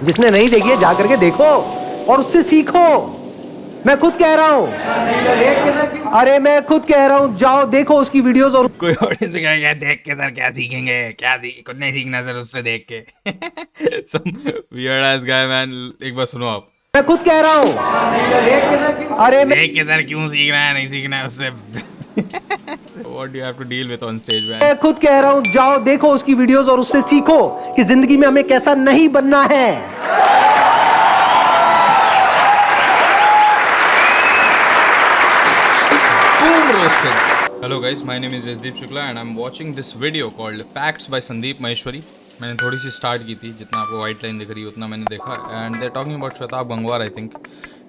जिसने नहीं देखी है जा करके देखो और उससे सीखो। मैं खुद कह रहा हूं, अरे मैं खुद कह रहा हूं, जाओ देखो उसकी वीडियोस। और कोई ऑडियंस में कहेगा देख के सर क्या सीखेंगे, कुछ नहीं सीखना सर उससे देख के। Some weird ass guy man. एक बार सुनो आप। मैं खुद कह रहा हूं, अरे मैं देख के सर क्यों सीख रहा है, नहीं सीखना है उससे। What do have to deal with on stage man. मैं खुद कह रहा हूं, जाओ देखो उसकी वीडियोस और उससे सीखो कि जिंदगी में हमें कैसा नहीं बनना है। Boom roasted. Hello guys, my name is Jasdeep Shukla and I'm watching this video called Facts by Sandeep Maheshwari. मैंने थोड़ी सी स्टार्ट की थी, जितना आपको वाइट लाइन दिख रही है उतना मैंने देखा। And they talking about Shwetabh Gangwar I think.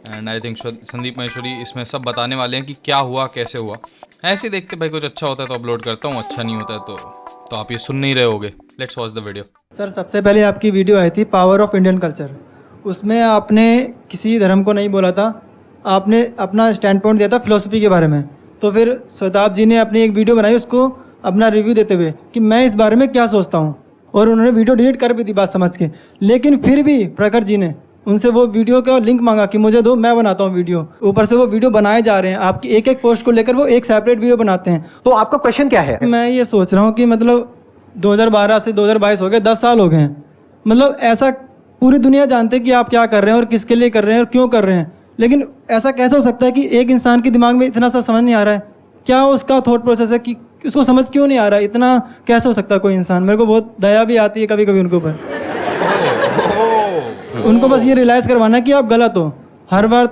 And I think Sandeep Maheshwari इसमें सब बताने वाले हैं कि क्या हुआ कैसे हुआ। ऐसे ही देखते भाई, कुछ अच्छा होता है तो अपलोड करता हूँ, अच्छा नहीं होता है तो आप ये सुन नहीं रहे होगे। Let's watch the video. Sir सबसे पहले आपकी वीडियो आई थी पावर ऑफ इंडियन कल्चर। उसमें आपने किसी धर्म को नहीं बोला था, आपने अपना स्टैंड पॉइंट दिया था फिलोसफी के बारे में। तो फिर श्वेताब जी ने अपनी एक वीडियो बनाई उसको अपना रिव्यू देते हुए कि मैं इस बारे में क्या सोचता हूँ, और उन्होंने वीडियो डिलीट कर भी दी बात समझ के। लेकिन फिर भी प्रखर जी ने उनसे वो वीडियो का लिंक मांगा कि मुझे दो, मैं बनाता हूँ वीडियो। ऊपर से वो वीडियो बनाए जा रहे हैं, आपकी एक एक पोस्ट को लेकर वो एक सेपरेट वीडियो बनाते हैं। तो आपका क्वेश्चन क्या है? मैं ये सोच रहा हूँ कि मतलब 2012 से 2022 हो गए, 10 साल हो गए हैं। मतलब ऐसा पूरी दुनिया जानते है कि आप क्या कर रहे हैं और किसके लिए कर रहे हैं और क्यों कर रहे हैं। लेकिन ऐसा कैसे हो सकता है कि एक इंसान के दिमाग में इतना सा समझ नहीं आ रहा है? क्या उसका थॉट प्रोसेस है कि उसको समझ क्यों नहीं आ रहा है? इतना कैसे हो सकता है कोई इंसान? मेरे को बहुत दया भी आती है कभी कभी उनके ऊपर। उनको बस ये रियलाइज़ करवाना है कि आप गलत हो। हर बार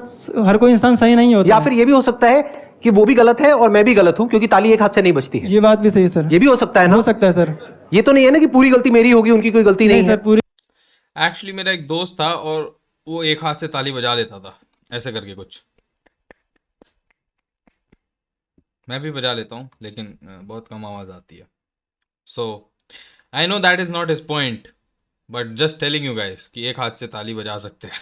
हर कोई इंसान सही नहीं होता। या फिर ये भी हो सकता है कि वो भी गलत है और मैं भी गलत हूं, क्योंकि ताली एक हाथ से नहीं बजती है। ये बात भी सही है सर। ये भी हो सकता है ना? हो सकता है सर। ये तो नहीं है ना कि पूरी गलती मेरी होगी, उनकी कोई गलती नहीं सर है। पूरी एक्चुअली मेरा एक दोस्त था और वो एक हाथ से ताली बजा लेता था, ऐसे करके कुछ। मैं भी बजा लेता हूँ लेकिन बहुत कम आवाज आती है। So I know that is not his point, but just telling you guys कि एक हाथ से ताली बजा सकते हैं।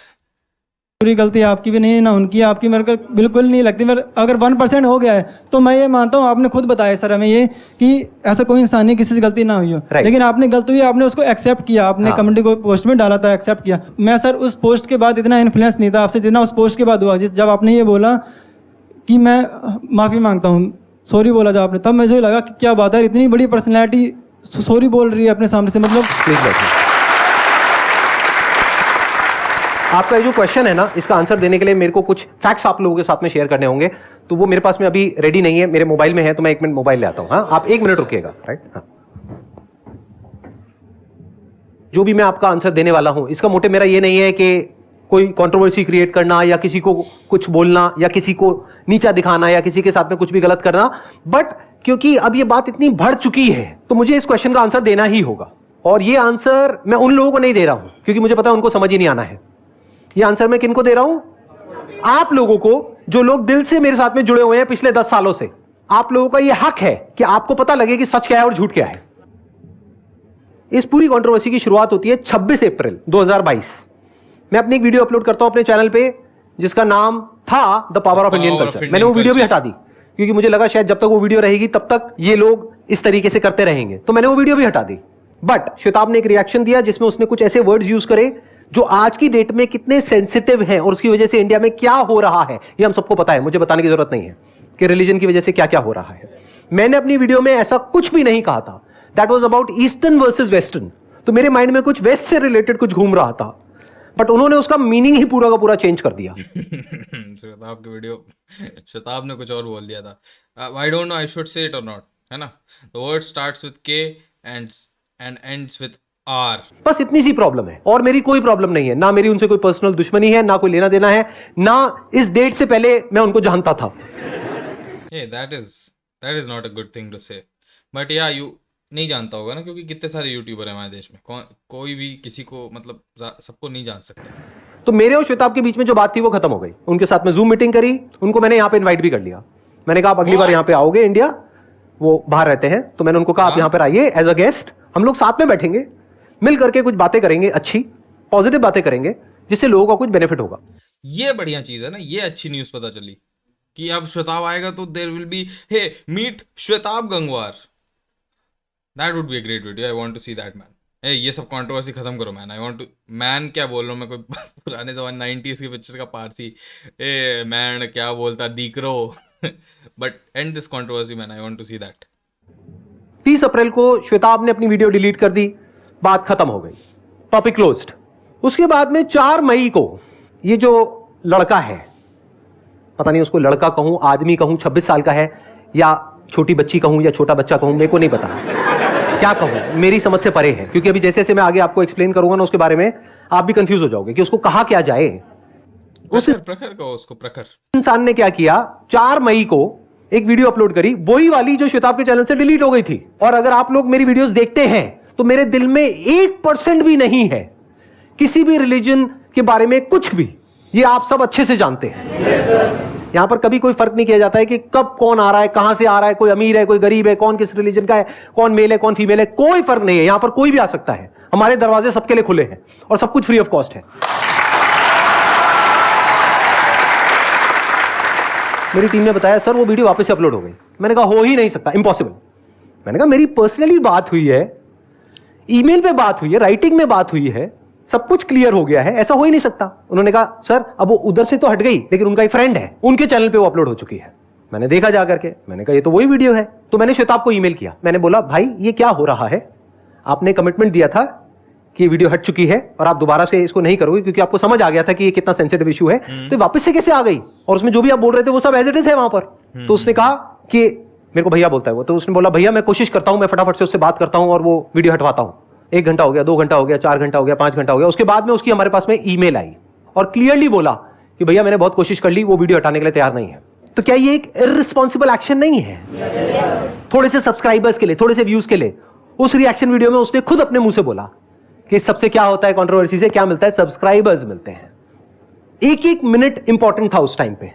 पूरी गलती आपकी भी नहीं है ना उनकी। आपकी मेरे को बिल्कुल नहीं लगती। मेरे अगर 1% हो गया है तो मैं ये मानता हूँ, आपने खुद बताया सर हमें ये कि ऐसा कोई इंसान नहीं किसी से गलती ना हुई हो। Right. लेकिन आपने गलती हुई, आपने उसको एक्सेप्ट किया, आपने हाँ। कमेंट को पोस्ट में डाला था, एक्सेप्ट किया। मैं सर उस पोस्ट के बाद इतना इन्फ्लुएंस नहीं था आपसे जितना उस पोस्ट के बाद हुआ। जब आपने ये बोला कि मैं माफ़ी मांगता हूँ, सॉरी बोला जब आपने, तब मुझे लगा कि क्या बात है, इतनी बड़ी पर्सनैलिटी सॉरी बोल रही है अपने सामने से। मतलब प्लीज बैठिए। आपका ये जो क्वेश्चन है ना, इसका आंसर देने के लिए मेरे को कुछ फैक्ट्स आप लोगों के साथ में शेयर करने होंगे। तो वो मेरे पास में अभी रेडी नहीं है, मेरे मोबाइल में है, तो मैं 1 मिनट मोबाइल ले आता हूं। हाँ, आप 1 मिनट रुकिएगा। राइट, हाँ। जो भी मैं आपका आंसर देने वाला हूं, इसका मोटिव मेरा ये नहीं है कि कोई कंट्रोवर्सी क्रिएट करना या किसी को कुछ बोलना या किसी को नीचा दिखाना या किसी के साथ में कुछ भी गलत करना। बट क्योंकि अब ये बात इतनी बढ़ चुकी है तो मुझे इस क्वेश्चन का आंसर देना ही होगा। और ये आंसर मैं उन लोगों को नहीं दे रहा हूं क्योंकि मुझे पता है उनको समझ ही नहीं आना है। ये आंसर मैं किनको दे रहा हूं? आप लोगों को, जो लोग दिल से मेरे साथ में जुड़े हुए हैं पिछले 10 सालों से। आप लोगों का यह हक है कि आपको पता लगे कि सच क्या है और झूठ क्या है। इस पूरी कंट्रोवर्सी की शुरुआत होती है 26 अप्रैल 2022। मैं अपनी एक वीडियो अपलोड करता हूं अपने चैनल पे जिसका नाम था the power of Indian culture. मैंने वो वीडियो भी हटा दी क्योंकि मुझे लगा शायद जब तक वो वीडियो रहेगी तब तक ये लोग इस तरीके से करते रहेंगे, तो मैंने वो वीडियो भी हटा दी। बट श्वेताब ने एक रिएक्शन दिया जिसमें उसने कुछ ऐसे वर्ड्स यूज करे जो आज की डेट में कितने सेंसिटिव हैं और उसकी वजह से इंडिया में क्या हो रहा है ये हम सबको पता है। मुझे बताने की जरूरत नहीं है कि रिलीजन की वजह से क्या क्या हो रहा है। मैंने अपनी वीडियो में ऐसा कुछ भी नहीं कहा था। That was about eastern versus western. तो मेरे माइंड में कुछ वेस्ट से रिलेटेड कुछ घूम रहा था, बट उन्होंने उसका मीनिंग ही पूरा का पूरा चेंज कर दिया। शताब की वीडियो, शताब ने कुछ और बोल दिया था। I don't know I should say it और नॉट, है ना। द वर्ड स्टार्ट्स विद के एंड एंड्स विद आर। बस इतनी सी प्रॉब्लम है और मेरी कोई प्रॉब्लम नहीं है। ना मेरी उनसे कोई पर्सनल दुश्मनी है, ना कोई लेना देना है, ना इस डेट से पहले मैं उनको जानता था। That is not a good thing to say. But yeah you नहीं जानता होगा ना, क्योंकि कितने सारे यूट्यूबर हैं हमारे देश में। कोई भी किसी को मतलब सबको नहीं जान सकता। तो मेरे और श्वेताब के बीच में जो बात थी वो खत्म हो गई। उनके साथ में जूम मीटिंग करी, उनको मैंने यहाँ पे इनवाइट भी कर लिया। मैंने कहा आप अगली बार यहाँ पे आओगे इंडिया, वो बाहर रहते हैं, तो मैंने उनको कहा आप यहाँ पर आइए एज अ गेस्ट, हम लोग साथ में बैठेंगे, मिल करके कुछ बातें करेंगे, अच्छी पॉजिटिव बातें करेंगे जिससे लोगों का कुछ बेनिफिट होगा। ये बढ़िया चीज है ना, ये अच्छी न्यूज पता चली कि अब श्वेताब आएगा तो there will be meet Shwetab Gangwar. That would be a great video. I want to see that man. ए ये सब कंट्रोवर्सी खत्म करो man. I want to man क्या बोल रहा हूँ मैं, कोई पुराने जमाने 90s की पिक्चर का पारसी। ए मैन क्या बोलता दीकरो। But and this controversy man, I want to see that. 30 अप्रैल को श्वेताब ने अपनी वीडियो डिलीट कर दी, बात खत्म हो गई, टॉपिक क्लोज्ड। उसके बाद में 4 मई को ये जो लड़का है, पता नहीं उसको लड़का कहूं, आदमी कहूं, 26 साल का है, या छोटी बच्ची कहूं या छोटा बच्चा कहूं, मेरे को नहीं पता क्या कहूं, मेरी समझ से परे है। क्योंकि अभी जैसे जैसे मैं आगे आपको एक्सप्लेन करूंगा ना उसके बारे में, आप भी कंफ्यूज हो जाओगे कि उसको कहा क्या जाए। उस प्रखर कहो उसको, प्रखर इंसान ने क्या किया, 4 मई को एक वीडियो अपलोड करी, वही वाली जो श्वेताब के चैनल से डिलीट हो गई थी। और अगर आप लोग मेरी वीडियोस देखते हैं तो मेरे दिल में 1% भी नहीं है किसी भी रिलीजन के बारे में कुछ भी, ये आप सब अच्छे से जानते हैं। यहां पर कभी कोई फर्क नहीं किया जाता है कि कब कौन आ रहा है, कहां से आ रहा है, कोई अमीर है, कोई गरीब है, कौन किस रिलीजन का है, कौन मेल है, कौन फीमेल है, कोई फर्क नहीं है। यहां पर कोई भी आ सकता है, हमारे दरवाजे सबके लिए खुले हैं और सब कुछ फ्री ऑफ कॉस्ट है। मेरी टीम ने बताया सर वो वीडियो वापस से अपलोड हो गई। मैंने कहा हो ही नहीं सकता, इम्पॉसिबल। मैंने कहा मेरी पर्सनली बात हुई है, ईमेल पे बात हुई है, राइटिंग में बात हुई है, सब कुछ क्लियर हो गया है, ऐसा हो ही नहीं सकता। उन्होंने कहा सर अब वो उधर से तो हट गई, लेकिन उनका एक फ्रेंड है, उनके चैनल पे वो अपलोड हो चुकी है। मैंने देखा जा करके, मैंने कहा ये तो वही वीडियो है। तो मैंने श्वेताब को ईमेल किया, मैंने बोला भाई ये क्या हो रहा है, आपने कमिटमेंट दिया था कि ये वीडियो हट चुकी है और आप दोबारा से इसको नहीं करोगे, क्योंकि आपको समझ आ गया था कि ये कितना सेंसिटिव इशू है, तो ये वापस से कैसे आ गई, और उसमें जो भी आप बोल रहे थे वो सब एज इट इज है वहां पर। तो उसने कहा कि मेरे को भैया बोलता है वो, तो उसने बोला भैया मैं कोशिश करता हूं, मैं फटाफट से उससे बात करता हूं और वो वीडियो हटवाता हूं। 1 घंटा हो गया, 2 घंटा हो गया, 4 घंटा हो गया, 5 घंटा हो गया। उसके बाद में उसकी हमारे पास में ईमेल आई और क्लियरली बोला कि भैया मैंने बहुत कोशिश कर ली, वो वीडियो हटाने के लिए तैयार नहीं है। तो क्या ये एक इररिस्पॉन्सिबल एक्शन नहीं है? थोड़े से सब्सक्राइबर्स के लिए, थोड़े से व्यूज के लिए। उस रिएक्शन वीडियो में उसने खुद अपने मुंह से बोला कि सबसे क्या होता है, कंट्रोवर्सी से क्या मिलता है, सब्सक्राइबर्स मिलते हैं। 1-1 मिनट इंपॉर्टेंट था उस टाइम पे,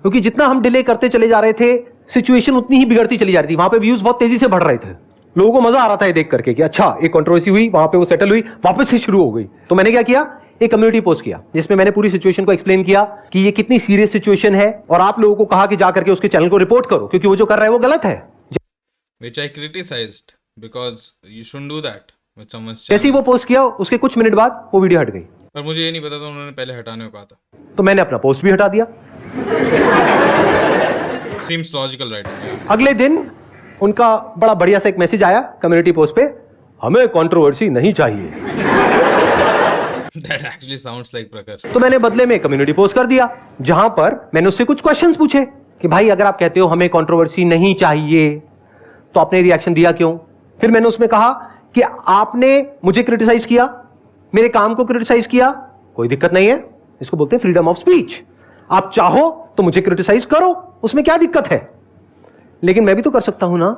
क्योंकि जितना हम डिले करते चले जा रहे थे सिचुएशन उतनी ही बिगड़ती चली जा रही थी। वहां पे व्यूज बहुत तेजी से बढ़ रहे थे, लोगों को मजा आ रहा था ये देख करके कि अच्छा एक कंट्रोवर्सी हुई, वहां पे वो सेटल हुई, वापस से शुरू हो गई। तो मैंने क्या किया, एक कम्युनिटी पोस्ट किया जिसमें मैंने पूरी सिचुएशन को एक्सप्लेन किया कि ये कितनी सीरियस सिचुएशन है, और आप लोगों को कहा कि जा करके उसके चैनल को रिपोर्ट करो, क्योंकि वो जो कर रहा है वो गलत है। which I criticized because you shouldn't do that with someone's जैसे ही channel। वो पोस्ट किया उसके कुछ मिनट बाद वो वीडियो हट गई। पर मुझे ये नहीं पता था उन्होंने पहले हटाने को कहा था। तो मैंने अपना पोस्ट भी हटा दिया। Seems logical right now। अगले दिन उनका बड़ा बढ़िया सा एक मैसेज आया कम्युनिटी पोस्ट पे, हमें कंट्रोवर्सी नहीं चाहिए। That actually sounds like प्रखर। तो मैंने बदले में कम्युनिटी पोस्ट कर दिया जहां पर मैंने उससे कुछ क्वेश्चंस पूछे कि भाई अगर आप कहते हो हमें कंट्रोवर्सी नहीं चाहिए तो आपने रिएक्शन दिया क्यों। फिर मैंने उसमें कहा कि आपने मुझे क्रिटिसाइज किया, मेरे काम को क्रिटिसाइज किया, कोई दिक्कत नहीं है, इसको बोलते हैं फ्रीडम ऑफ स्पीच। आप चाहो तो मुझे क्रिटिसाइज करो, उसमें क्या दिक्कत है, लेकिन मैं भी तो कर सकता हूं ना।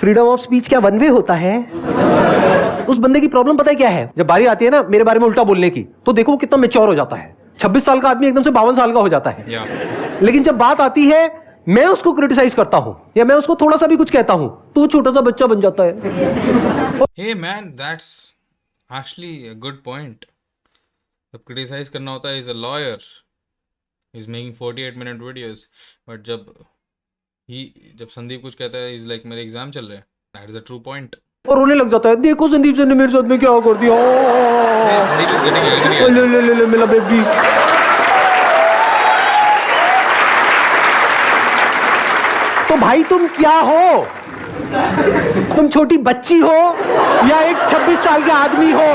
फ्रीडम ऑफ स्पीच क्या वन वे होता है? उस बंदे की प्रॉब्लम पता है क्या है, जब बारी आती है ना मेरे बारे में उल्टा बोलने की, तो देखो वो कितना मैच्योर हो जाता है। 26 साल का आदमी एकदम से 52 साल का हो जाता है। लेकिन जब बात आती है मैं उसको क्रिटिसाइज करता हूं या मैं उसको थोड़ा सा भी कुछ कहता हूं तो वो छोटा सा बच्चा बन जाता है। Hey man, that's actually a good point। जब क्रिटिसाइज करना होता है, is a lawyer, is making 48-minute videos, but जब संदीप कुछ कहता है, इज लाइक मेरे एग्जाम चल रहे हैं, that is a true point. और रोने लग जाता है, देखो संदीप सर ने मेरे साथ में क्या कर दिया, ले मेरा बेबी। तो भाई तुम क्या हो, तुम छोटी बच्ची हो या एक 26 साल के आदमी हो?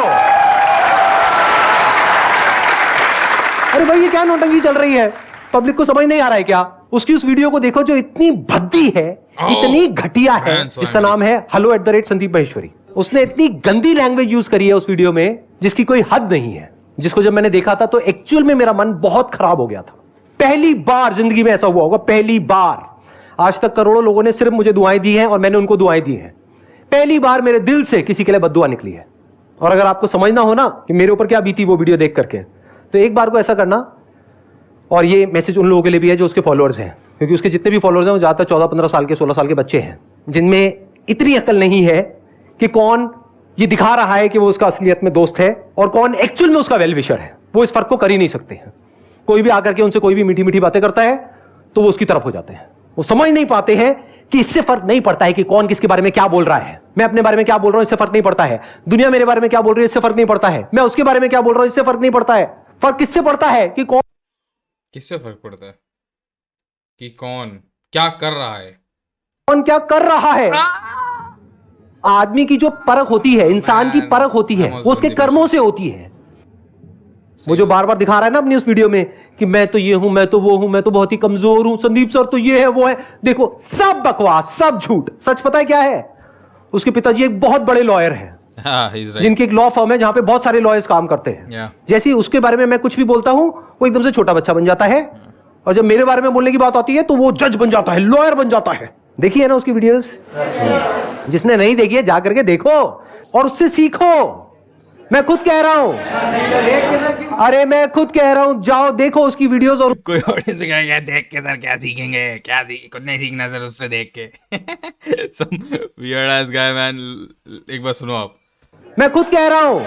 अरे भाई ये क्या नौटंकी चल रही है, पब्लिक को समझ नहीं आ रहा है क्या? उसकी उस वीडियो को देखो जो इतनी भद्दी है, इतनी घटिया है, जिसका नाम है hello@संदीप महेश्वरी। उसने इतनी गंदी लैंग्वेज यूज करी है उस वीडियो में जिसकी कोई हद नहीं है, जिसको जब मैंने देखा था तो एक्चुअल में मेरा मन बहुत खराब हो गया था। पहली बार जिंदगी में ऐसा हुआ होगा, पहली बार। आज तक करोड़ों लोगों ने सिर्फ मुझे दुआएं दी हैं और मैंने उनको दुआएं दी हैं, पहली बार मेरे दिल से किसी के लिए बद्दुआ निकली है। और अगर आपको समझना हो ना कि मेरे ऊपर क्या बीती वो वीडियो देख करके, तो एक बार को ऐसा करना, और ये मैसेज उन लोगों के लिए भी है जो उसके फॉलोअर्स हैं, क्योंकि उसके जितने भी फॉलोअर्स हैं वो ज़्यादातर 14-15 साल के, 16 साल के बच्चे हैं, जिनमें इतनी अकल नहीं है कि कौन ये दिखा रहा है कि वो उसका असलियत में दोस्त है और कौन एक्चुअल में उसका वेल विशर है। वो इस फर्क को कर ही नहीं सकते हैं। कोई भी आकर के उनसे कोई भी मीठी मीठी बातें करता है तो वो उसकी तरफ हो जाते हैं। वो समझ नहीं पाते हैं कि इससे फर्क नहीं पड़ता है कि कौन किसके बारे में क्या बोल रहा है। मैं अपने बारे में क्या बोल रहा हूं इससे फर्क नहीं पड़ता है, दुनिया मेरे बारे में क्या बोल रही है इससे फर्क नहीं पड़ता है, मैं उसके बारे में क्या बोल रहा हूं इससे फर्क नहीं पड़ता है। फर्क किससे पड़ता है कि कौन किससे फर्क पड़ता है कि कौन क्या कर रहा है। कौन क्या कर रहा है। आदमी की जो परख होती है, इंसान की परख होती है, वो उसके कर्मों से होती है। वो जो बार बार दिखा रहा है ना अपनी उस वीडियो में कि मैं तो ये हूं, मैं तो वो हूं, मैं तो बहुत ही कमजोर हूं, संदीप सर तो ये है वो है, देखो सब बकवास, सब झूठ। सच पता है क्या है? उसके पिताजी एक बहुत बड़े लॉयर हैं, जिनकी एक लॉ फर्म है जहां पे बहुत सारे लॉयर्स काम करते हैं। जैसे ही उसके बारे में मैं कुछ भी बोलता हूं, वो एकदम से छोटा बच्चा बन जाता है, और जब मेरे बारे में बोलने की बात आती है तो वो जज बन जाता है, लॉयर बन जाता है। देखिए ना उसकी वीडियोस, जिसने नहीं देखी है जा करके देखो और उससे सीखो। मैं खुद कह रहा हूं, अरे मैं खुद कह रहा हूं, जाओ देखो उसकी वीडियोस। और कोई ऑडियंस कहेगा देख के सर क्या सीखेंगे, क्या कुछ नहीं सीखना सर उससे देख के। Some weird ass guy man, एक बार सुनो आप। मैं खुद कह रहा हूं,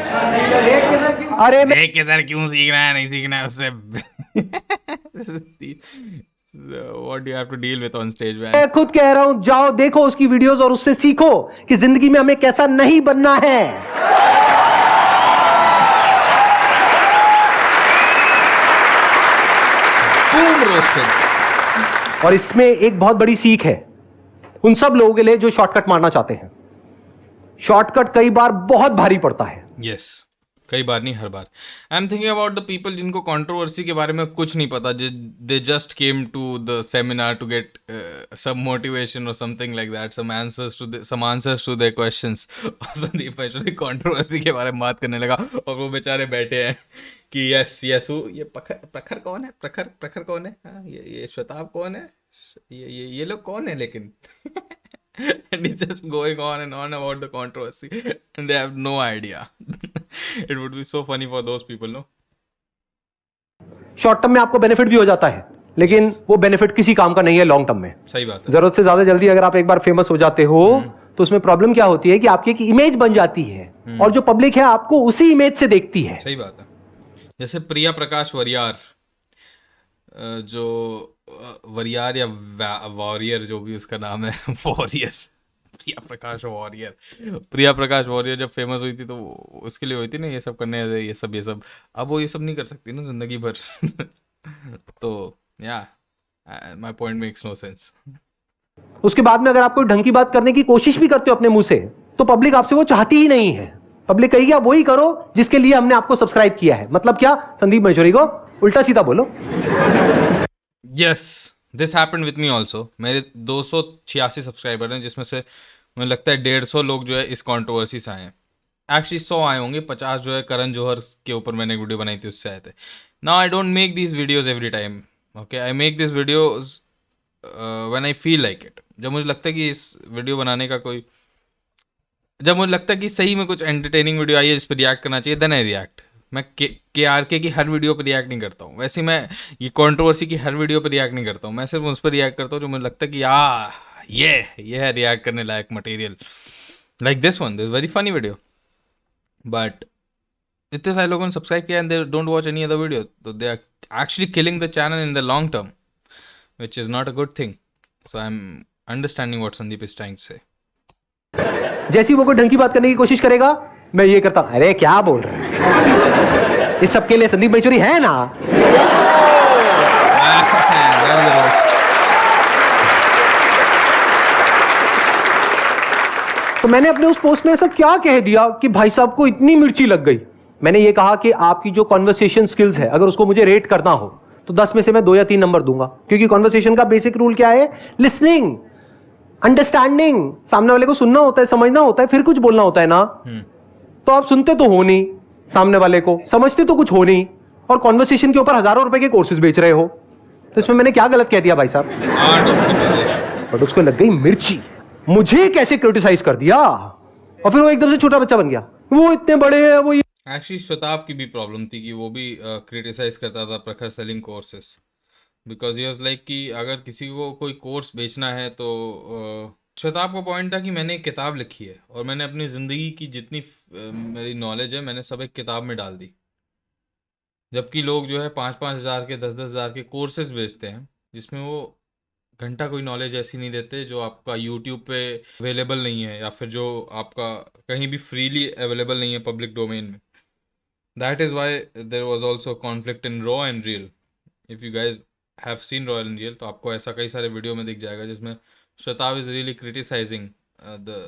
अरे मैं देख के सर क्यों सीखना है, नहीं सीखना है उससे। What do you have to deal with on stage man? मैं खुद कह रहा हूं, जाओ देखो उसकी वीडियोस और उससे सीखो कि जिंदगी में हमें कैसा नहीं बनना है। Boom roasted. और इसमें एक बहुत बड़ी सीख है उन सब लोगों के लिए जो शॉर्टकट मारना चाहते हैं। शॉर्टकट कई बार बहुत भारी पड़ता है। Yes. कई बार नहीं, हर बार। I am thinking about the people जिनको कंट्रोवर्सी के बारे में कुछ नहीं पता, they just came to the seminar to get some motivation और something like that, some answers to their questions. और संदीप महेश्वरी कंट्रोवर्सी के बारे में बात करने लगा और वो बेचारे बैठे हैं कि यस यस ये प्रखर कौन है, प्रखर कौन है, हाँ, ये श्वेताब कौन है, ये लोग कौन है लेकिन। And it's just going on and on about the controversy and they have no idea. It would be so funny for those people, no? Short term में आपको बेनिफिट भी हो जाता है, लेकिन वो बेनिफिट किसी काम का नहीं है लॉन्ग टर्म में। सही बात है। जरूरत से ज्यादा जल्दी अगर आप एक बार फेमस हो जाते हो तो उसमें प्रॉब्लम क्या होती है कि आपकी एक इमेज बन जाती है और जो पब्लिक है आपको उसी इमेज से देखती है। सही बात है। जैसे प्रिया प्रकाश वरियार, जो वरियार या वॉरियर जो भी उसका नाम है, वॉरियर, प्रिया प्रकाश वॉरियर जब फेमस हुई थी तो उसके लिए हुई थी ना ये सब करने, ये सब। अब वो ये सब नहीं कर सकती ना जिंदगी भर। तो yeah my point makes no sense. उसके बाद में अगर आप कोई ढंग की बात करने की कोशिश भी करते हो अपने मुंह से तो पब्लिक आपसे वो चाहती ही नहीं है। पब्लिक कहेगी आप वही करो जिसके लिए हमने आपको सब्सक्राइब किया है। मतलब क्या, संदीप महेश्वरी को उल्टा सीधा बोलो। Yes, this happened with me also. मेरे 286 सब्सक्राइबर हैं, जिसमें से मुझे लगता है 150 लोग जो है इस कंट्रोवर्सी से आए हैं। एक्चुअली 100 आए होंगे, 50 जो है करण जौहर के ऊपर मैंने एक वीडियो बनाई थी उससे आए थे। Now I don't make this videos every time, okay, I make this videos when I feel like it. जब मुझे लगता है कि इस वीडियो बनाने का कोई, जब मुझे लगता है कि सही में कुछ एंटरटेनिंग वीडियो आई है जिस पर रिएक्ट करना चाहिए, देन आई रिएक्ट। मैं के की हर वीडियो पर रिएक्ट नहीं करता हूँ, वैसे मैं ये कंट्रोवर्सी की हर वीडियो पर रिएक्ट नहीं करता हूँ। मैं सिर्फ उस पर रिएक्ट करता हूँ जो मुझे लगता है कि ये है रिएक्ट करने लायक material. Like this very funny video, but इतने सारे लोगों ने सब्सक्राइब किया and they don't watch any other video, तो they are actually killing the channel in the long term, which is not a good thing. So I am understanding what Sandeep is trying to say. जैसी वो कोई ढंग की बात करने की कोशिश करेगा मैं ये करता हूं, अरे क्या बोल रहे हैं, इस सबके लिए संदीप महेश्वरी है ना। तो मैंने अपने उस पोस्ट में ऐसा क्या कह दिया कि भाई साहब को इतनी मिर्ची लग गई। मैंने ये कहा कि आपकी जो कॉन्वर्सेशन स्किल्स है अगर उसको मुझे रेट करना हो तो 10 में से मैं 2 या 3 नंबर दूंगा, क्योंकि कॉन्वर्सेशन का बेसिक रूल क्या है, लिसनिंग, अंडरस्टैंडिंग। सामने वाले को सुनना होता है, समझना होता है, फिर कुछ बोलना होता है ना। तो आप सुनते तो हो नहीं, सामने वाले को समझते तो कुछ हो नहीं, और कॉन्वर्सेशन के ऊपर हजारों रुपए के कोर्सेज बेच रहे हो। तो इसमें मैंने क्या गलत कह दिया भाई साहब? बट उसको लग गई मिर्ची, मुझे कैसे क्रिटिसाइज कर दिया, और फिर वो एकदम से छोटा बच्चा बन गया, वो इतने बड़े हैं वो। एक्चुअली श्वेताब की भी प्रॉब्लम थी कि वो भी क्रिटिसाइज करता था प्रखर selling courses, because he was like कि अगर किसी को कोई कोर्स बेचना है तो श्वेताब का पॉइंट था कि मैंने एक किताब लिखी है और मैंने अपनी ज़िंदगी की जितनी मेरी नॉलेज है मैंने सब एक किताब में डाल दी। जबकि लोग जो है 5-5 हज़ार के 10-10 हज़ार के कोर्सेज बेचते हैं जिसमें वो घंटा कोई नॉलेज ऐसी नहीं देते जो आपका यूट्यूब पे अवेलेबल नहीं है, या फिर जो आपका कहीं भी फ्रीली अवेलेबल नहीं है पब्लिक डोमेन में. That is why there was also conflict in raw and real. If you guys have seen raw and real तो आपको ऐसा कई सारे वीडियो में दिख जाएगा जिसमें Shwetabh is really criticising the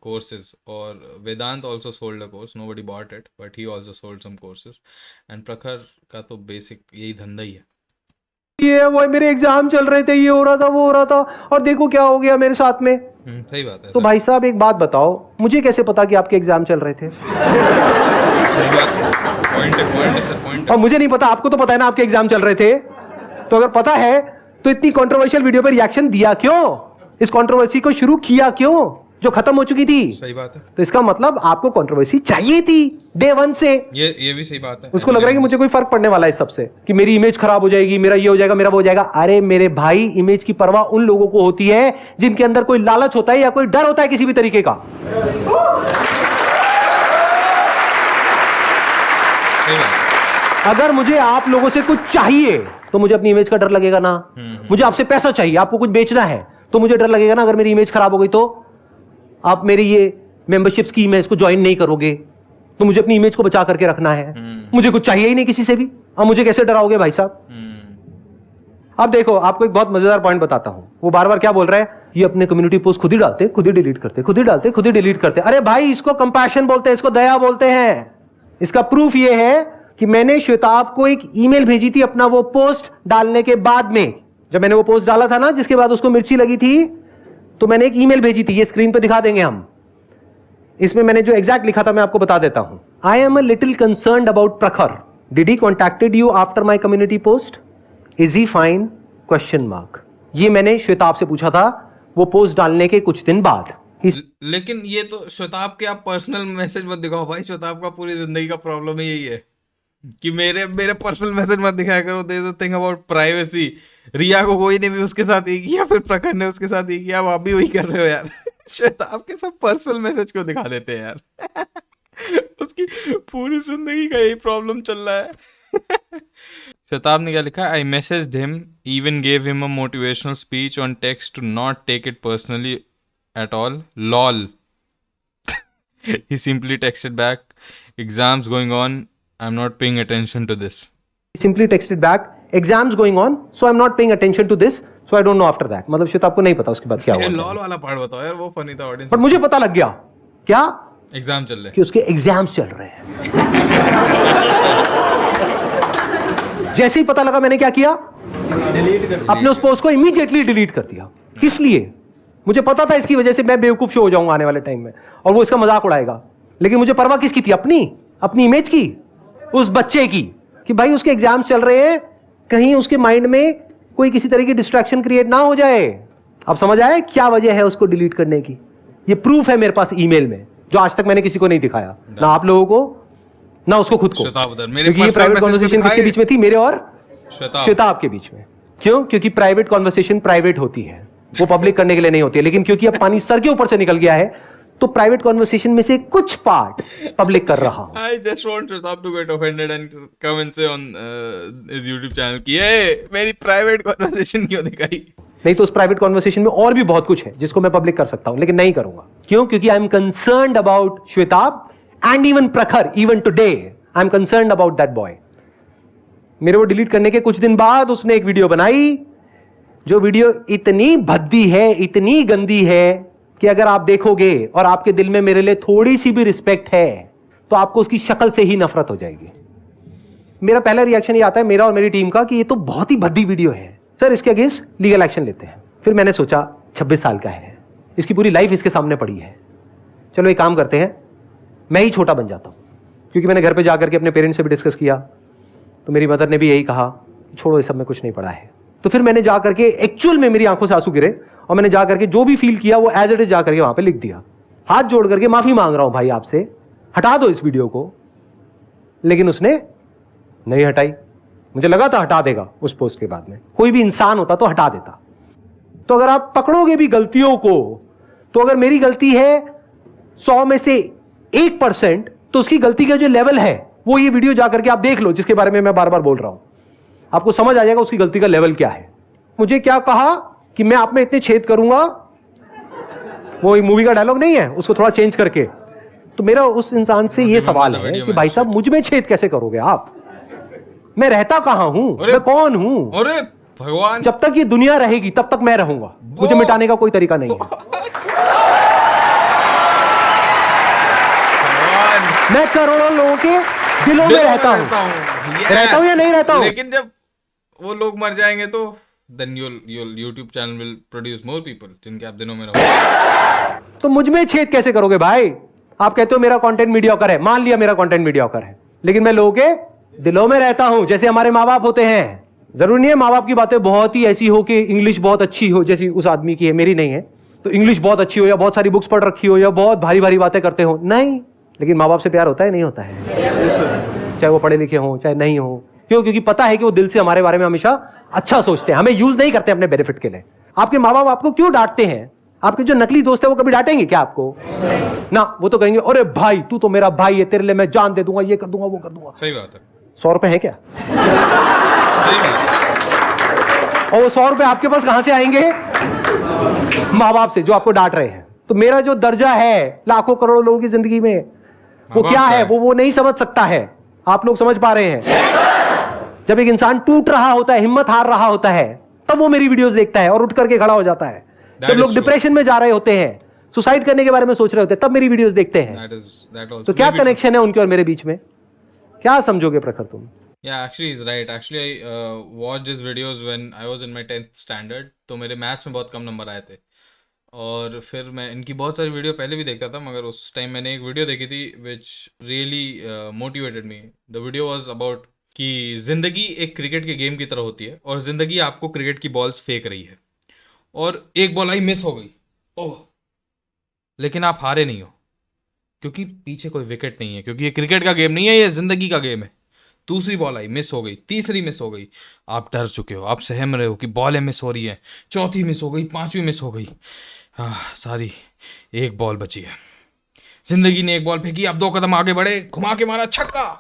courses, or Vedant also sold a course, nobody bought it, but he also sold some courses. And प्रखर का तो बेसिक यही धंधा ही है. ये वो मेरे एग्जाम चल रहे थे, ये हो रहा था, वो हो रहा था, और देखो क्या हो गया मेरे साथ में. सही बात है. तो भाई साहब एक बात बताओ, मुझे कैसे पता कि आपके एग्जाम चल रहे थे? सही बात है. पॉइंट है सर, पॉइंट है. और मुझे नहीं पता, आपको तो पता है ना आपके एग्जाम चल रहे थे. तो अगर पता है तो इतनी कंट्रोवर्शियल वीडियो पर रिएक्शन दिया क्यों? इस कंट्रोवर्सी को शुरू किया क्यों जो खत्म हो चुकी थी? सही बात है. तो इसका मतलब आपको कंट्रोवर्सी चाहिए थी डे वन से. ये भी सही बात है. उसको लग रहा है कि मुझे कोई फर्क पड़ने वाला है इस सबसे, कि मेरी इमेज खराब हो जाएगी, मेरा ये हो जाएगा, मेरा वो हो जाएगा. अरे मेरे भाई, इमेज की परवाह उन लोगों को होती है जिनके अंदर कोई लालच होता है या कोई डर होता है किसी भी तरीके का. सही बात. अगर मुझे आप लोगों से कुछ चाहिए तो मुझे अपनी इमेज का डर लगेगा ना. मुझे आपसे पैसा चाहिए, आपको कुछ बेचना है तो मुझे डर लगेगा ना. अगर मेरी इमेज खराब हो गई तो आप मेरी ये मेंबरशिप स्कीम है इसको ज्वाइन नहीं करोगे, तो मुझे अपनी इमेज को बचा करके रखना है. मुझे कुछ चाहिए ही नहीं किसी से भी, अब मुझे कैसे डराओगे भाई साहब? अब देखो, आपको एक बहुत मजेदार पॉइंट बताता हूं. वो बार बार क्या बोल रहा है, ये अपने कम्युनिटी पोस्ट खुद ही डालते, खुद ही डिलीट करते, खुद ही डालते, खुद ही डिलीट करते. अरे भाई, इसको कंपैशन बोलते हैं, इसको दया बोलते हैं. इसका प्रूफ ये है कि मैंने श्वेताब को एक ईमेल भेजी थी अपना वो पोस्ट डालने के बाद में. जब मैंने वो पोस्ट डाला था ना, जिसके बाद उसको मिर्ची लगी थी, तो मैंने एक ईमेल भेजी थी. ये स्क्रीन पे दिखा देंगे हम. इसमें मैंने जो एग्जैक्ट लिखा था मैं आपको बता देता हूं. I am a little concerned about Prakhar. Did he contacted you after my community post? Is he fine? Question mark. ये मैंने श्वेताब से पूछा था वो पोस्ट डालने के कुछ दिन बाद. लेकिन ये तो श्वेताब के आप पर्सनल मैसेज मत दिखाओ भाई. श्वेताब का पूरी जिंदगी का प्रॉब्लम ही यही है कि मेरे पर्सनल मैसेज मत दिखाया करो. There is a thing about privacy. Riya को कोई ने भी उसके साथ ही किया, फिर प्रखर ने उसके साथ ही किया, आप भी वही कर रहे हो यार. श्वेताब के सब पर्सनल मैसेज को दिखा देते हैं यार. उसकी पूरी जिंदगी का यही प्रॉब्लम चल रहा है. श्वेताब ने क्या लिखा? I messaged him, even gave him a motivational speech on text to not take it personally at all. Lol. He simply texted back, exams going on, I'm not paying attention to this. Simply texted back, exams going on, so I'm not paying attention to this, so I don't know after that. मतलब श्वेताब को नहीं पता उसके बाद क्या हुआ. Lol वाला part बताओ यार, वो फनी था ऑडियंस. बट मुझे पता लग गया. क्या? एग्जाम चल रहे हैं, कि उसके एग्जाम्स चल रहे हैं. जैसे ही पता लगा मैंने क्या किया, अपने उस पोस्ट को इमीडिएटली डिलीट कर दिया. किस लिए? मुझे पता था इसकी वजह से मैं बेवकूफ शो हो जाऊंगा आने वाले टाइम में और वो इसका मजाक उड़ाएगा. लेकिन मुझे परवाह किसकी थी? अपनी इमेज की, उस बच्चे की, कि भाई उसके एग्जाम्स चल रहे हैं, कहीं उसके माइंड में कोई किसी तरह की डिस्ट्रैक्शन क्रिएट ना हो जाए. अब समझ आए क्या वजह है उसको डिलीट करने की? ये प्रूफ है मेरे पास ईमेल में, जो आज तक मैंने किसी को नहीं दिखाया, ना आप लोगों को ना उसको खुद को. क्योंकि ये प्राइवेट कॉन्वर्सेशन किसके बीच में थी? मेरे और श्वेताब के बीच में. क्यों? क्योंकि प्राइवेट कॉन्वर्सेशन प्राइवेट होती है, वो पब्लिक करने के लिए नहीं होती है. लेकिन क्योंकि अब पानी सर के ऊपर से निकल गया है तो प्राइवेट कॉन्वर्सेशन में से कुछ पार्ट पब्लिक कर रहा हूं. I just want Shwetab to get offended and come and say on his YouTube channel कि ये मेरी प्राइवेट कॉन्वर्सेशन क्यों दिखाई? नहीं तो उस प्राइवेट कॉन्वर्सेशन में और भी बहुत कुछ है जिसको मैं पब्लिक कर सकता हूं, लेकिन नहीं करूंगा. क्यों? क्योंकि I am concerned about Shwetab and even Prakhar. Even today I am concerned about that boy. मेरे वो डिलीट करने के कुछ दिन बाद उसने एक वीडियो बनाई, जो वीडियो इतनी भद्दी है, इतनी गंदी है कि अगर आप देखोगे और आपके दिल में मेरे लिए थोड़ी सी भी रिस्पेक्ट है तो आपको उसकी शक्ल से ही नफरत हो जाएगी. मेरा पहला रिएक्शन ये आता है, मेरा और मेरी टीम का, कि ये तो बहुत ही भद्दी वीडियो है सर, इसके अगेंस्ट लीगल एक्शन लेते हैं. फिर मैंने सोचा 26 साल का है, इसकी पूरी लाइफ इसके सामने पड़ी है, चलो एक काम करते हैं, मैं ही छोटा बन जाता हूं. क्योंकि मैंने घर पर जाकर के अपने पेरेंट्स से भी डिस्कस किया तो मेरी मदर ने भी यही कहा, छोड़ो ये सब में कुछ नहीं पड़ा है. तो फिर मैंने जा करके, एक्चुअल में मेरी आंखों से आंसू गिरे और मैंने जा करके जो भी फील किया वो एज इट इज जा करके वहां पे लिख दिया. हाथ जोड़ करके माफी मांग रहा हूं भाई आपसे, हटा दो इस वीडियो को. लेकिन उसने नहीं हटाई. मुझे लगा था हटा देगा उस पोस्ट के बाद में, कोई भी इंसान होता तो हटा देता. तो अगर आप पकड़ोगे भी गलतियों को, तो अगर मेरी गलती है 100 में से 1%, तो उसकी गलती का जो लेवल है वो ये वीडियो जाकर के आप देख लो, जिसके बारे में मैं बार बार बोल रहा हूं. आपको समझ आ जाएगा उसकी गलती का लेवल क्या है. मुझे क्या कहा? कि मैं आप में इतने छेद करूंगा, वो मूवी का डायलॉग नहीं है, उसको थोड़ा चेंज करके। तो मेरा उस इंसान से ये सवाल है कि भाई साहब मुझ में छेद कैसे करोगे आप? मैं रहता कहां हूं, मैं कौन हूं? अरे भगवान, जब तक ये दुनिया रहेगी तब तक मैं रहूंगा, मुझे मिटाने का कोई तरीका नहीं है। मैं करोड़ों लोगों के दिलों में रहता हूं। रहता हूं या नहीं रहता हूं? लेकिन जब वो लोग मर जाएंगे तो then your YouTube channel will produce more people जिनके आप दिनों में रहोगे। तो मुझ में छेद कैसे करोगे भाई? आप कहते हो मेरा कंटेंट मीडियोकर है, मान लिया मेरा कंटेंट मीडियोकर है, लेकिन मैं लोगों के दिलों में रहता हूं, जैसे हमारे माँ बाप होते हैं। जरूरी नहीं है माँ बाप की बातें बहुत ही ऐसी हो कि इंग्लिश बहुत अच्छी हो, जैसी उस आदमी की है, मेरी नहीं है, तो इंग्लिश बहुत अच्छी हो या बहुत सारी बुक्स पढ़ रखी हो या बहुत भारी भारी बातें करते हो, नहीं। लेकिन माँ बाप से प्यार होता है, नहीं होता है? चाहे वो पढ़े लिखे हो चाहे नहीं हो। क्यों? क्योंकि पता है कि वो दिल से हमारे बारे में हमेशा अच्छा सोचते हैं, हमें यूज नहीं करते अपने बेनिफिट के लिए। आपके माँ बाप आपको क्यों डांटते हैं? आपके जो नकली दोस्त है वो कभी डांटेंगे क्या आपको? ना, वो तो कहेंगे अरे भाई तू तो मेरा भाई है, तेरे लिए मैं जान दे दूंगा, ये कर दूंगा वो कर दूंगा। सही बात है। 100 रुपए है क्या? सही बात है। और वो 100 रुपए आपके पास कहां से आएंगे? माँ बाप से, जो आपको डांट रहे हैं। तो मेरा जो दर्जा है लाखों करोड़ों लोगों की जिंदगी में, वो क्या है? वो नहीं समझ सकता है। आप लोग समझ पा रहे हैं? जब एक इंसान टूट रहा होता है, हिम्मत हार रहा होता है, तब वो मेरी वीडियोस देखता है और उठ करके खड़ा हो जाता है। जब लोग डिप्रेशन में जा रहे होते हैं, सुसाइड करने के बारे में सोच रहे होते हैं, तब मेरी वीडियोस देखते हैं। तो क्या कनेक्शन है उनके और मेरे बीच में? क्या समझोगे प्रखर तुम? Yeah, actually he's right. Actually I watched his videos when I was in my 10th standard. तो मेरे मैथ्स में बहुत कम नंबर आए थे, और फिर मैं इनकी बहुत सारी वीडियो पहले भी देखता था, मगर उस टाइम मैंने एक वीडियो देखी थी which really motivated me. The video was about कि जिंदगी एक क्रिकेट के गेम की तरह होती है, और जिंदगी आपको क्रिकेट की बॉल्स फेंक रही है, और एक बॉल आई मिस हो गई, ओह, लेकिन आप हारे नहीं हो, क्योंकि पीछे कोई विकेट नहीं है, क्योंकि ये क्रिकेट का गेम नहीं है, ये जिंदगी का गेम है। दूसरी बॉल आई मिस हो गई, तीसरी मिस हो गई, आप डर चुके हो, आप सहम रहे हो कि बॉलें मिस हो रही हैं, चौथी मिस हो गई, पांचवी मिस हो गई, सारी एक बॉल बची है। जिंदगी ने एक बॉल फेंकी, आप 2 कदम आगे बढ़े, घुमा के मारा, छक्का।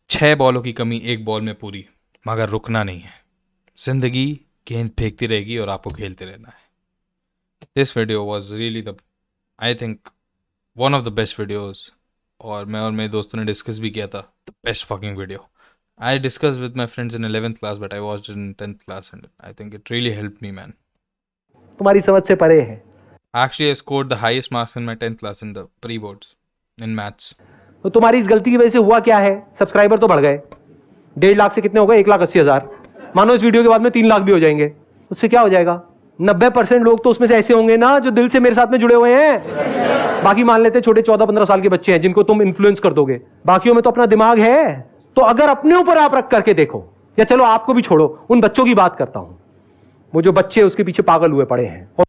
6 बॉलों की कमी एक बॉल में पूरी, मगर रुकना नहीं है। जिंदगी गेंद फेंकती रहेगी और आपको खेलते रहना है। This video was really the, I think, one of the best videos, और मैं और मेरे दोस्तों ने डिस्कस भी किया था, the best fucking video. I discussed with my friends in 11th class, but I watched it in 10th class, and I think it really helped me, man. तुम्हारी समझ से परे है। Actually, I scored the highest marks in my 10th class in the pre-boards in maths. तो तुम्हारी इस गलती की वजह से हुआ क्या है? सब्सक्राइबर तो बढ़ गए, 1.5 लाख से कितने हो गए? 1,80,000। मानो इस वीडियो के बाद में 3 लाख भी हो जाएंगे, उससे क्या हो जाएगा? 90% लोग तो उसमें से ऐसे होंगे ना जो दिल से मेरे साथ में जुड़े हुए हैं। बाकी मान लेते छोटे 14-15 साल के बच्चे हैं जिनको तुम इन्फ्लुएंस कर दोगे, बाकियों में तो अपना दिमाग है। तो अगर अपने ऊपर आप रख करके देखो, या चलो आपको भी छोड़ो, उन बच्चों की बात करता हूं, वो जो बच्चे उसके पीछे पागल हुए पड़े हैं।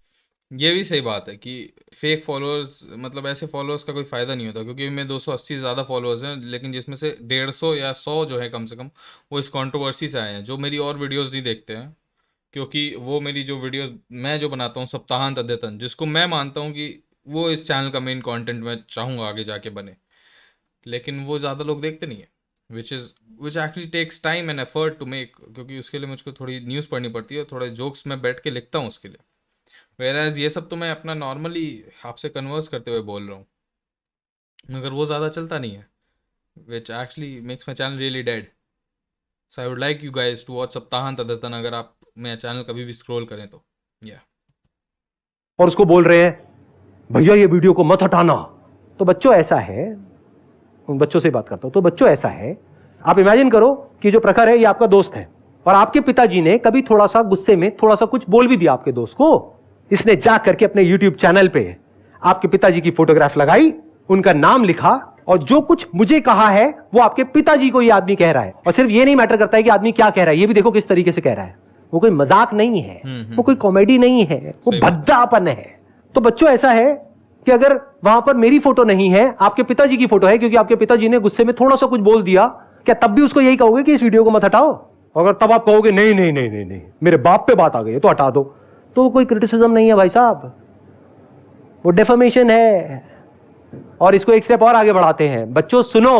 ये भी सही बात है कि फेक फॉलोअर्स, मतलब ऐसे फॉलोअर्स का कोई फायदा नहीं होता, क्योंकि मैं 280 से ज़्यादा फॉलोअर्स हैं, लेकिन जिसमें से 150 या 100 जो है कम से कम, वो इस कंट्रोवर्सी से आए हैं, जो मेरी और वीडियोस नहीं देखते हैं, क्योंकि वो मेरी जो वीडियोस मैं जो बनाता हूँ सप्ताहांत अद्यतन, जिसको मैं मानता हूँ कि वो इस चैनल का मेन कंटेंट मैं चाहूँगा आगे जाके बने, लेकिन वो ज़्यादा लोग देखते नहीं है, which actually takes time and effort to make, क्योंकि उसके लिए मुझको थोड़ी न्यूज़ पढ़नी पड़ती है और थोड़े जोक्स मैं बैठ के लिखता हूँ उसके लिए। Whereas ये सब तो मैं अपना नॉर्मली आपसे कन्वर्स करते हुए बोल रहा हूँ, मगर वो ज़्यादा चलता नहीं है, which actually makes my channel really dead. So I would like you guys to watch सप्ताहांत अद्यतन, अगर आप मेरा चैनल कभी भी स्क्रॉल करें तो। और उसको बोल रहे हैं भैया ये वीडियो को मत हटाना। तो बच्चों ऐसा है, उन बच्चों से बात करता हूं, तो बच्चों ऐसा है, आप इमेजिन करो कि जो प्रखर है ये आपका दोस्त है, और आपके पिताजी ने कभी थोड़ा सा गुस्से में थोड़ा सा कुछ बोल भी दिया आपके दोस्त को। इसने जा करके अपने YouTube चैनल पे आपके पिताजी की फोटोग्राफ लगाई, उनका नाम लिखा, और जो कुछ मुझे कहा है वो आपके पिताजी को ये आदमी कह रहा है। और सिर्फ ये नहीं मैटर करता है कि आदमी क्या कह रहा है, ये भी देखो किस तरीके से कह रहा है। वो कोई मजाक नहीं है, वो कोई कॉमेडी नहीं है, वो भद्दापन है। तो बच्चों ऐसा है कि अगर वहां पर मेरी फोटो नहीं है, आपके पिताजी की फोटो है, क्योंकि आपके पिताजी ने गुस्से में थोड़ा सा कुछ बोल दिया, क्या तब भी उसको यही कहोगे कि इस वीडियो को मत हटाओ? अगर तब आप कहोगे नहीं नहीं नहीं नहीं नहीं मेरे बाप पे बात आ गई है तो हटा दो, तो वो कोई क्रिटिसिज्म नहीं है भाई साहब, वो डेफमेशन है। और इसको एक स्टेप और आगे बढ़ाते हैं। बच्चों सुनो,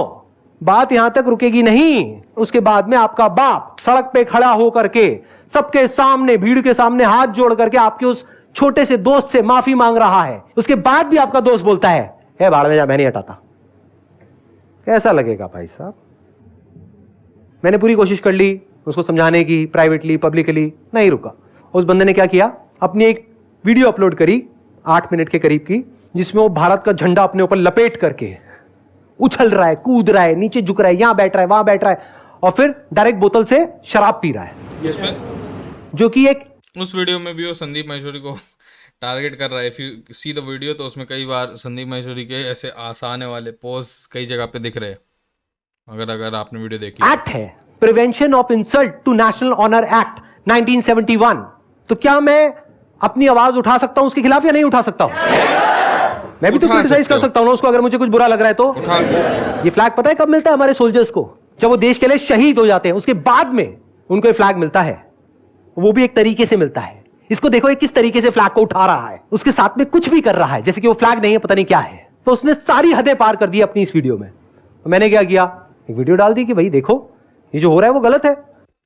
बात यहां तक रुकेगी नहीं। उसके बाद में आपका बाप सड़क पे खड़ा हो करके सबके सामने, भीड़ के सामने हाथ जोड़ करके आपके उस छोटे से दोस्त से माफी मांग रहा है, उसके बाद भी आपका दोस्त बोलता है भाड़ में जा, मैं नहीं हटाता। कैसा लगेगा भाई साहब? मैंने पूरी कोशिश कर ली उसको समझाने की, प्राइवेटली, पब्लिकली, नहीं रुका। उस बंदे ने क्या किया, अपनी एक वीडियो अपलोड करी 8 मिनट के करीब की, जिसमें वो भारत का झंडा अपने ऊपर लपेट करके उछल रहा है, कूद रहा है, नीचे झुक रहा है, यहां बैठ रहा है, वहां बैठ रहा है, और फिर डायरेक्ट बोतल से शराब पी रहा है, जो कि एक उस वीडियो में भी वो संदीप माहेश्वरी को टारगेट कर रहा है। If you see the video तो उसमें कई बार संदीप माहेश्वरी के ऐसे आसाने वाले पोज कई जगह पे दिख रहे हैं, अगर आपने वीडियो देखी। एक्ट है prevention of insult to national honour act 1971। तो क्या मैं अपनी आवाज उठा सकता हूं उसके खिलाफ या नहीं उठा सकता हूं? मैं भी तो क्रिटिसाइज कर सकता हूं ना उसको, अगर मुझे कुछ बुरा लग रहा है तो। ये फ्लैग पता है कब मिलता है हमारे सोल्जर्स को? जब वो देश के लिए शहीद हो जाते हैं, उसके बाद में उनको ये फ्लैग मिलता है, वो भी एक तरीके से मिलता है। इसको देखो ये किस तरीके से फ्लैग को उठा रहा है, उसके साथ में कुछ भी कर रहा है जैसे कि वो फ्लैग नहीं है, पता नहीं क्या है। तो उसने सारी हदें पार कर दी अपनी इस वीडियो में। तो मैंने क्या किया, एक वीडियो डाल दी कि भाई देखो ये जो हो रहा है वो गलत है।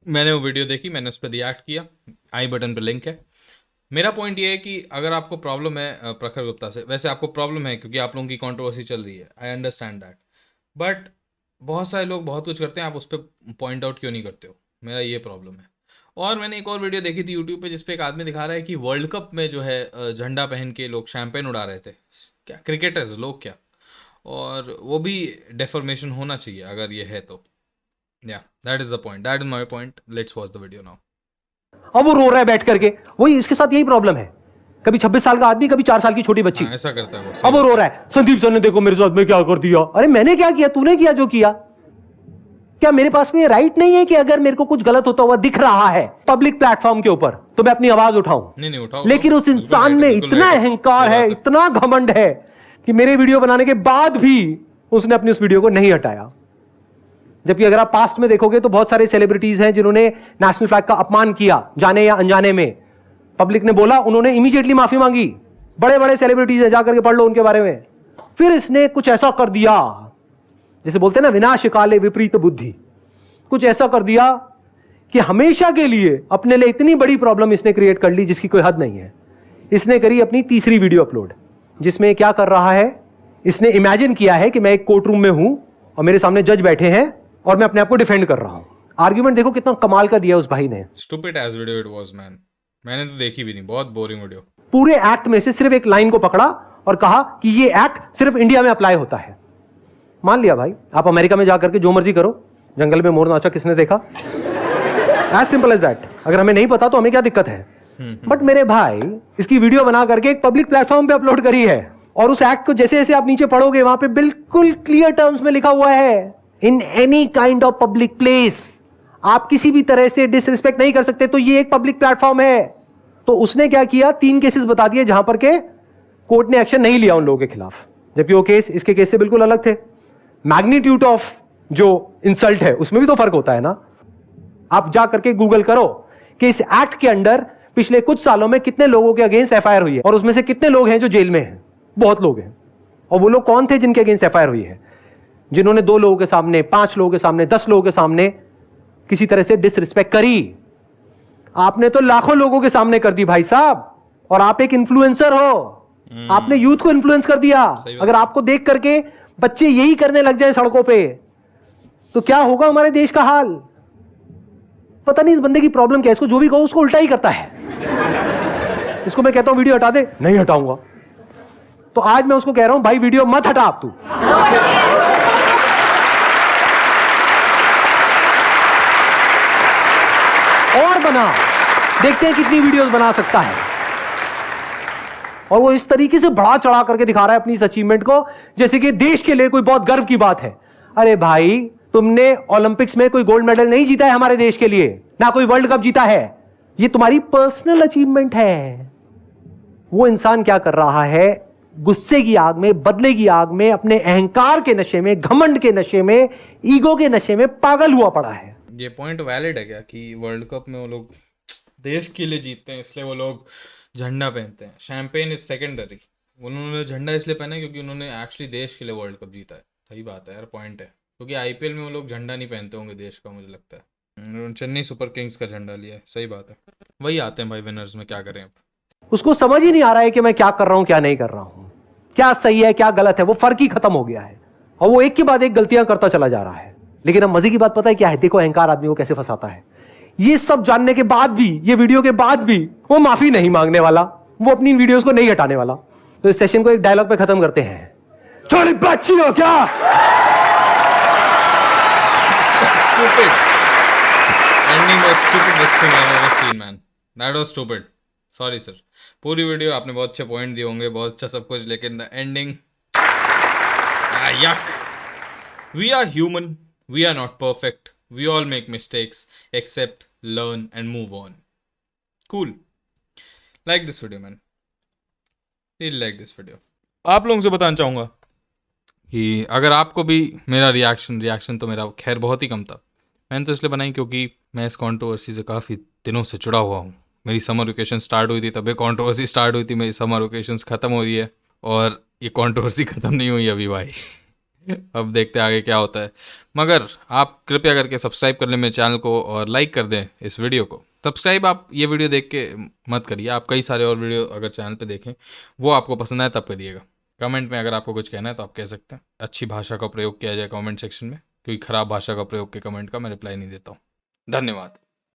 मैंने वो वीडियो देखी, मैंने उस पर रिएक्ट किया, आई बटन पे लिंक है। मेरा पॉइंट ये है कि अगर आपको प्रॉब्लम है प्रखर गुप्ता से, वैसे आपको प्रॉब्लम है क्योंकि आप लोगों की कंट्रोवर्सी चल रही है, आई अंडरस्टैंड दैट, बट बहुत सारे लोग बहुत कुछ करते हैं, आप उस पर पॉइंट आउट क्यों नहीं करते हो? मेरा ये प्रॉब्लम है। और मैंने एक और वीडियो देखी थी यूट्यूब पे जिसपे एक आदमी दिखा रहा है कि वर्ल्ड कप में जो है झंडा पहन के लोग शैंपेन उड़ा रहे थे, क्या क्रिकेटर्स लोग क्या, और वो भी डेफॉर्मेशन होना चाहिए अगर ये है तो। या that is the point, that is my point. Let's watch the video now. अब वो रो रहा है बैठ करके, वही इसके साथ यही प्रॉब्लम है। कभी 26 साल का आदमी, कभी 4 साल की छोटी बच्ची, ऐसा करता है वो। अब वो रो रहा है, संदीप सर ने देखो मेरे साथ में क्या कर दिया। अरे मैंने क्या किया, तूने किया जो किया। क्या मेरे पास में ये राइट नहीं है कि अगर मेरे को कुछ गलत होता हुआ दिख रहा है पब्लिक प्लेटफॉर्म के ऊपर तो मैं अपनी आवाज उठाऊं? नहीं उठाओ। लेकिन उस इंसान में इतना अहंकार है, इतना घमंड है कि मेरे वीडियो बनाने के बाद भी उसने अपनी उस वीडियो को नहीं हटाया। जबकि अगर आप पास्ट में देखोगे तो बहुत सारे सेलिब्रिटीज हैं जिन्होंने नेशनल फ्लैग का अपमान किया, जाने या अनजाने में। पब्लिक ने बोला, उन्होंने इमीडिएटली माफी मांगी। बड़े बड़े सेलिब्रिटीज है, जाकर के पढ़ लो उनके बारे में। फिर इसने कुछ ऐसा कर दिया, जैसे बोलते हैं ना विनाश काले विपरीत बुद्धि, कुछ ऐसा कर दिया कि हमेशा के लिए अपने लिए इतनी बड़ी प्रॉब्लम इसने क्रिएट कर ली जिसकी कोई हद नहीं है। इसने करी अपनी तीसरी वीडियो अपलोड, जिसमें क्या कर रहा है, इसने इमेजिन किया है कि मैं एक कोर्ट रूम में हूं और मेरे सामने जज बैठे हैं और मैं अपने आप को डिफेंड कर रहा हूं। आर्ग्यूमेंट देखो कितना कमाल का दिया उस भाई ने। Stupid ass video it was man, मैंने तो देखी भी नहीं, बहुत बोरिंग वीडियो। पूरे एक्ट में से सिर्फ एक लाइन को पकड़ा और कहा कि ये एक्ट सिर्फ इंडिया में अप्लाई होता है। मान लिया भाई, आप अमेरिका में जाकर के जो मर्जी करो, जंगल में मोर नाचा किसने देखा? As simple as that. अगर हमें नहीं पता तो हमें क्या दिक्कत है? बट मेरे भाई इसकी वीडियो बना करके एक पब्लिक प्लेटफॉर्म पे अपलोड करी है, और उस एक्ट को जैसे जैसे आप नीचे पढ़ोगे वहां पे बिल्कुल क्लियर टर्म्स में लिखा हुआ है, in any kind of public place आप किसी भी तरह से डिसरिस्पेक्ट नहीं कर सकते। तो ये एक पब्लिक प्लेटफॉर्म है। तो उसने क्या किया, 3 केसेस बता दिए जहां पर के कोर्ट ने एक्शन नहीं लिया उन लोगों के खिलाफ, जबकि वो केस इसके केस से बिल्कुल अलग थे। मैग्नीट्यूड ऑफ जो इंसल्ट है उसमें भी तो फर्क होता है ना। आप जा करके गूगल करो कि इस एक्ट के अंडर पिछले कुछ सालों में कितने लोगों के अगेंस्ट एफआईआर हुई है, और उसमें से कितने लोग हैं जो जेल में हैं। बहुत लोग हैं। और वो लोग कौन थे जिनके अगेंस्ट एफआईआर हुई है? जिन्होंने 2 लोगों के सामने, 5 लोगों के सामने, 10 लोगों के सामने किसी तरह से डिसरिस्पेक्ट करी। आपने तो लाखों लोगों के सामने कर दी भाई साहब, और आप एक इन्फ्लुएंसर हो। आपने यूथ को इन्फ्लुएंस कर दिया। अगर आपको देख करके बच्चे यही करने लग जाए सड़कों पे तो क्या होगा हमारे देश का हाल? पता नहीं इस बंदे की प्रॉब्लम क्या है। इसको जो भी कहो उसको उल्टा ही करता है। इसको मैं कहता हूं वीडियो हटा दे, नहीं हटाऊंगा। तो आज मैं उसको कह रहा हूं भाई वीडियो मत हटा आप, तू और बना, देखते हैं कितनी वीडियोस बना सकता है। और वो इस तरीके से बढ़ा चढ़ा करके दिखा रहा है अपनी इस अचीवमेंट को जैसे कि देश के लिए कोई बहुत गर्व की बात है। अरे भाई, तुमने ओलंपिक्स में कोई गोल्ड मेडल नहीं जीता है हमारे देश के लिए, ना कोई वर्ल्ड कप जीता है। ये तुम्हारी पर्सनल अचीवमेंट है। वो इंसान क्या कर रहा है, गुस्से की आग में, बदले की आग में, अपने अहंकार के नशे में, घमंड के नशे में, ईगो के नशे में पागल हुआ पड़ा है। ये पॉइंट वैलिड है क्या कि वर्ल्ड कप में वो लोग देश के लिए जीतते हैं इसलिए वो लोग झंडा पहनते हैं? Champagne is secondary. उन्होंने झंडा इसलिए पहना है क्योंकि उन्होंने एक्चुअली देश के लिए वर्ल्ड कप जीता है। सही बात है यार, पॉइंट है। क्योंकि आईपीएल में वो लोग झंडा नहीं पहनते होंगे देश का, मुझे लगता है। चेन्नई सुपर किंग्स का झंडा लिया है, सही बात है। वही आते हैं भाई विनर्स में, क्या करें अब। उसको समझ ही नहीं आ रहा है कि मैं क्या कर रहा हूं क्या नहीं कर रहा हूं, क्या सही है क्या गलत है, वो फर्क ही खत्म हो गया है और वो एक के बाद एक गलतियां करता चला जा रहा है। लेकिन अब मजे की बात पता है क्या है, देखो अहंकार आदमी को कैसे फंसाता है। ये सब जानने के बाद भी, ये वीडियो के बाद भी वो माफी नहीं मांगने वाला, वो अपनी वीडियोस को नहीं हटाने वाला। तो इस सेशन को एक डायलॉग पे खत्म करते हैं, छोटी बच्ची हो क्या। Stupid. Ending was stupidest thing I've ever seen, man. That was stupid. Sorry sir. पूरी वीडियो आपने बहुत अच्छे पॉइंट दिए होंगे, बहुत अच्छा सब कुछ, लेकिन the ending, yuck. We are human. We are not perfect. We all make mistakes. Accept, learn and move on. Cool. Like this video, man. Really like this video. आप लोगों से बताना चाहूँगा कि अगर आपको भी मेरा रिएक्शन तो मेरा खैर बहुत ही कम था। मैंने तो इसलिए बनाई क्योंकि मैं इस कंट्रोवर्सी से काफ़ी दिनों से जुड़ा हुआ हूँ। मेरी समर वेकेशन स्टार्ट हुई थी, तभी कंट्रोवर्सी स्टार्ट हुई थी। मेरी समर वेकेशंस ख़त्म हो रही है और ये कंट्रोवर्सी ख़त्म नहीं हुई अभी भाई। अब देखते हैं आगे क्या होता है। मगर आप कृपया करके सब्सक्राइब कर लें मेरे चैनल को और लाइक कर दें इस वीडियो को। सब्सक्राइब आप ये वीडियो देख के मत करिए, आप कई सारे और वीडियो अगर चैनल पे देखें, वो आपको पसंद आए तब करिएगा। कमेंट में अगर आपको कुछ कहना है तो आप कह सकते हैं। अच्छी भाषा का प्रयोग किया जाए कमेंट सेक्शन में, क्योंकि ख़राब भाषा का प्रयोग के कमेंट का मैं रिप्लाई नहीं देता हूँ। धन्यवाद।